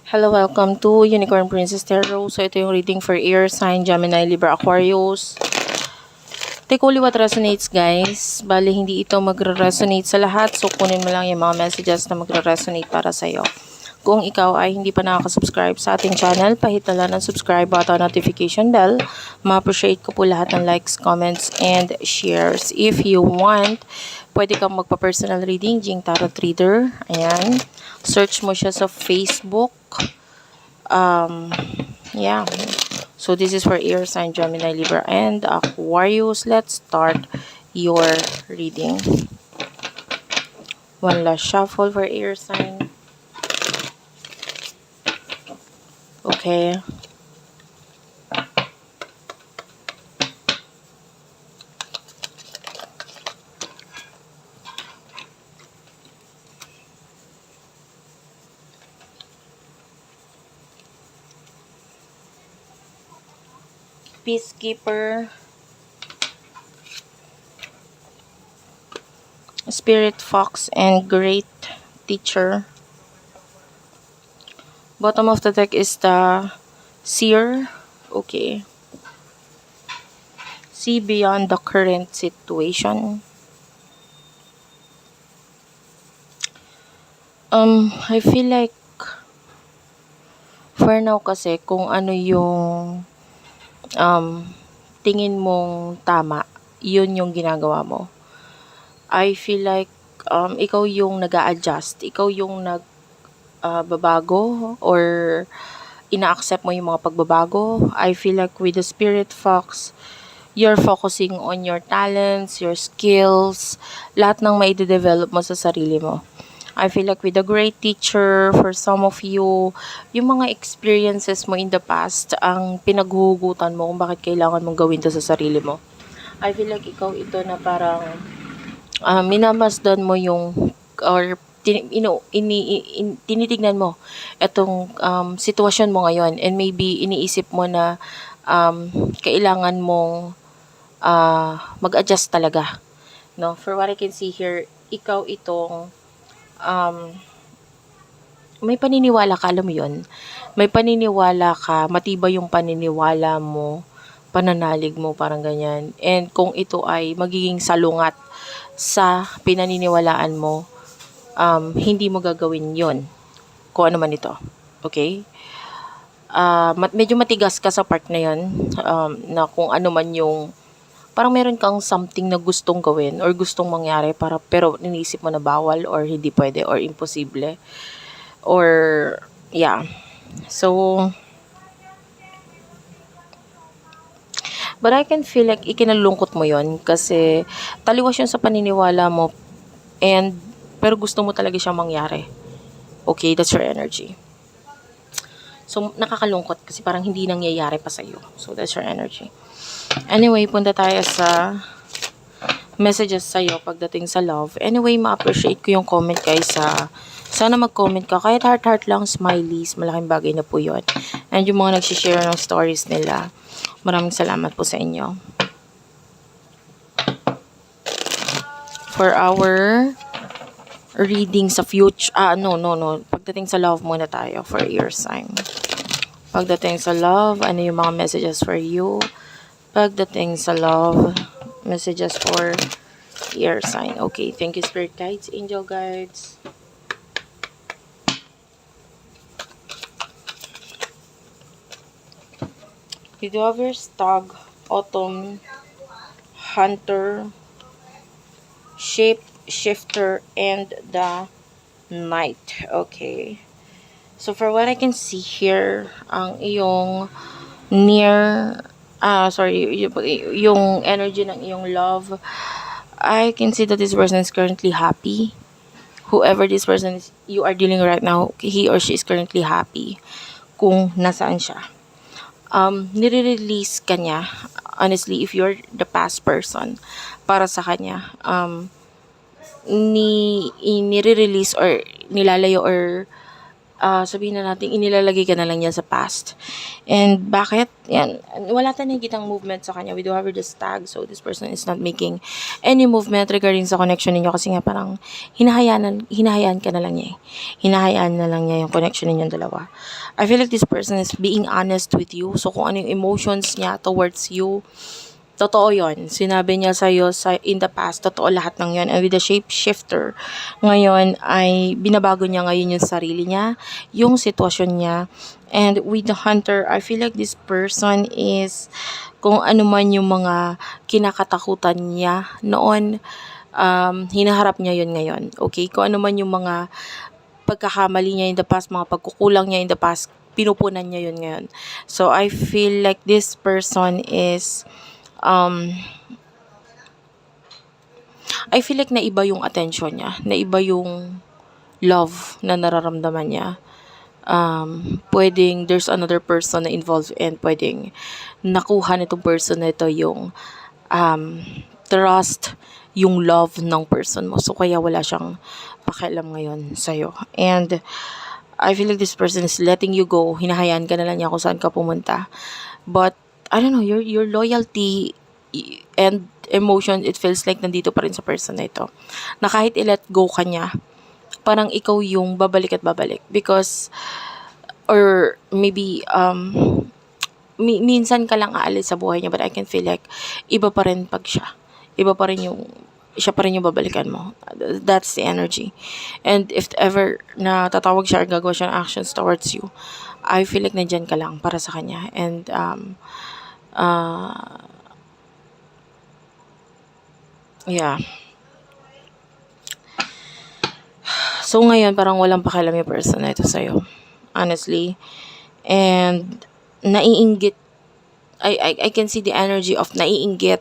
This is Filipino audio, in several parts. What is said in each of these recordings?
Hello, welcome to Unicorn Princess Tarot. So, ito yung reading for air sign, Gemini, Libra, Aquarius. Take only what resonates, guys. Bali, hindi ito magre-resonate sa lahat. So, kunin mo lang yung mga messages na magre-resonate para sa'yo. Kung ikaw ay hindi pa nakaka-subscribe sa ating channel, pahit na lang ng subscribe button, notification bell. Ma-appreciate ko po lahat ng likes, comments, and shares. If you want, pwede kang magpa-personal reading, Jing Tarot Reader. Ayan. Search mo siya sa Facebook. Yeah. So, this is for air sign, Gemini, Libra, and Aquarius. Let's start your reading. One last shuffle for air sign. Okay. Peacekeeper, Spirit Fox, and Great Teacher. Bottom of the deck is the Seer. Okay. See beyond the current situation. I feel like for now kasi kung ano yung tingin mong tama, yun yung ginagawa mo. I feel like ikaw yung nag-a-adjust, ikaw yung babago or ina-accept mo yung mga pagbabago. I feel like with the Spirit Fox, you're focusing on your talents, your skills, lahat ng mai-develop mo sa sarili mo. I feel like with a great teacher, for some of you, yung mga experiences mo in the past, ang pinaghuhugutan mo kung bakit kailangan mong gawin to sa sarili mo. I feel like ikaw ito na parang minamasdan mo yung, or tinitignan mo itong sitwasyon mo ngayon, and maybe iniisip mo na kailangan mong mag-adjust talaga. No? For what I can see here, ikaw itong may paniniwala ka, alam mo yun? May paniniwala ka, matibay yung paniniwala mo, pananalig mo, parang ganyan. And kung ito ay magiging salungat sa pinaniniwalaan mo, hindi mo gagawin yon kung ano man ito. Okay? Medyo matigas ka sa part na yon, na kung ano man yung parang meron kang something na gustong gawin or gustong mangyari pero iniisip mo na bawal or hindi pwede or imposible. Or yeah. So but I can feel like ikinalungkot mo yon kasi taliwas yun sa paniniwala mo, and pero gusto mo talaga siyang mangyari. Okay, that's your energy. So nakakalungkot kasi parang hindi nangyayari pa sa'yo. So that's your energy. Anyway, punta tayo sa messages sa'yo pagdating sa love. Anyway, ma-appreciate ko yung comment guys. Sana mag-comment ka. Kahit heart lang, smileys. Malaking bagay na po yun. And yung mga nagsishare ng stories nila, maraming salamat po sa inyo. For our reading sa future, no. Pagdating sa love muna tayo for air sign. Pagdating sa love, ano yung mga messages for you? Pagdating sa love, messages for air sign. Okay, thank you spirit guides, angel guides. You do have your Stag, Autumn, Hunter, Shifter, and the Knight. Okay. So for what I can see here, ang iyong yung energy ng iyong love, I can see that this person is currently happy. Whoever this person is, you are dealing right now, he or she is currently happy kung nasaan siya. Nire-release ka niya, honestly, if you're the past person, para sa kanya, nire-release or nilalayo or sabihin na natin, inilalagay ka na lang niya sa past. And bakit? Yan, wala tayong nakikitang movement sa kanya. We do have the stag, so this person is not making any movement regarding sa connection ninyo kasi nga parang hinahayaan ka na lang niya eh. Hinahayaan na lang niya yung connection ninyong dalawa. I feel like this person is being honest with you. So kung ano yung emotions niya towards you, totoo yon. Sinabi niya sa'yo in the past, totoo lahat ng yon. And with the shapeshifter, ngayon ay binabago niya ngayon yung sarili niya, yung sitwasyon niya. And with the hunter, I feel like this person is, kung ano man yung mga kinakatakutan niya noon, hinaharap niya yun ngayon. Okay? Kung ano man yung mga pagkakamali niya in the past, mga pagkukulang niya in the past, pinupunan niya yun ngayon. So, I feel like this person is, I feel like naiba yung attention niya, naiba yung love na nararamdaman niya. Pwedeng there's another person na involved and pwedeng nakuha nitong person na ito yung trust, yung love ng person mo. So, kaya wala siyang pakialam ngayon sa'yo. And I feel like this person is letting you go. Hinahayaan ka na lang niya kung saan ka pumunta. But, I don't know, your loyalty and emotion, it feels like nandito pa rin sa person na ito. Na kahit i-let go ka niya, parang ikaw yung babalik at babalik. Because, or maybe, minsan ka lang aalis sa buhay niya, but I can feel like, iba pa rin pag siya. Iba pa rin siya pa rin yung babalikan mo. That's the energy. And if ever na tatawag siya or gagawa siya ng actions towards you, I feel like nandyan ka lang para sa kanya. And, yeah. So, ngayon, parang walang pakialam yung person na ito sa'yo. Honestly. And, naiinggit. I can see the energy of naiinggit.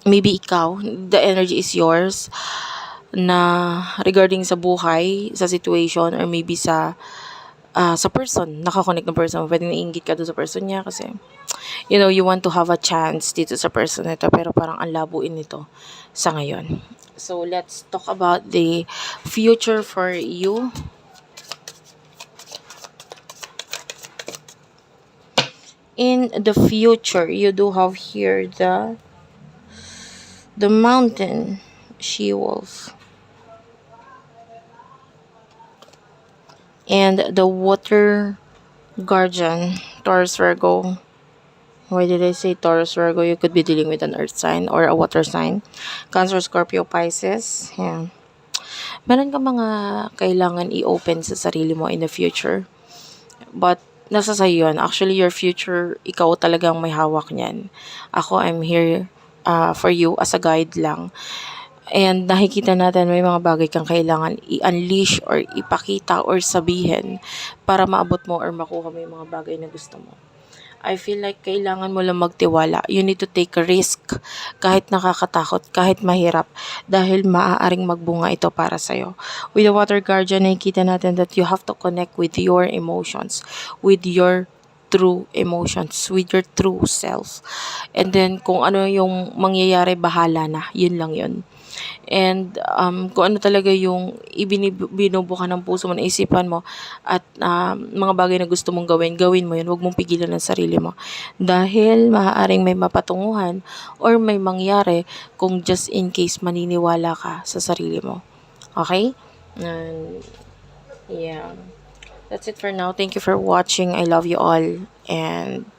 Maybe ikaw, the energy is yours na regarding sa buhay, sa situation, or maybe sa person, nakakonect ng person, pwedeng naiinggit ka doon sa person niya kasi, you know, you want to have a chance dito sa person nito, pero parang ang labuin nito sa ngayon. So, let's talk about the future for you. In the future, you do have here the mountain she-wolf and the water guardian, Taurus Virgo. Why did I say Taurus Virgo? You could be dealing with an earth sign or a water sign. Cancer, Scorpio, Pisces. Yeah. Meron ka mga kailangan i-open sa sarili mo in the future. But nasa sa'yo yun. Actually, your future, ikaw talagang may hawak niyan. Ako, I'm here for you as a guide lang. And nakikita natin may mga bagay kang kailangan i-unleash or ipakita or sabihin para maabot mo or makuha mo yung mga bagay na gusto mo. I feel like kailangan mo lang magtiwala. You need to take a risk kahit nakakatakot, kahit mahirap dahil maaaring magbunga ito para sa'yo. With the water guardian, nakikita natin that you have to connect with your emotions, with your true emotions, with your true self. And then, kung ano yung mangyayari, bahala na. Yun lang yun. And kung ano talaga yung binubuka ng puso mo, naisipan mo, at mga bagay na gusto mong gawin mo yun. Huwag mong pigilan ang sarili mo. Dahil maaaring may mapatunguhan or may mangyari kung just in case maniniwala ka sa sarili mo. Okay? And, yeah. That's it for now. Thank you for watching. I love you all. And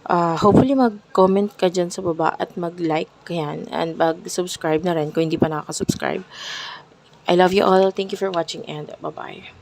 hopefully mag-comment ka dyan sa baba at mag-like yan and mag-subscribe na rin kung hindi pa nakaka-subscribe. I love you all. Thank you for watching and bye-bye.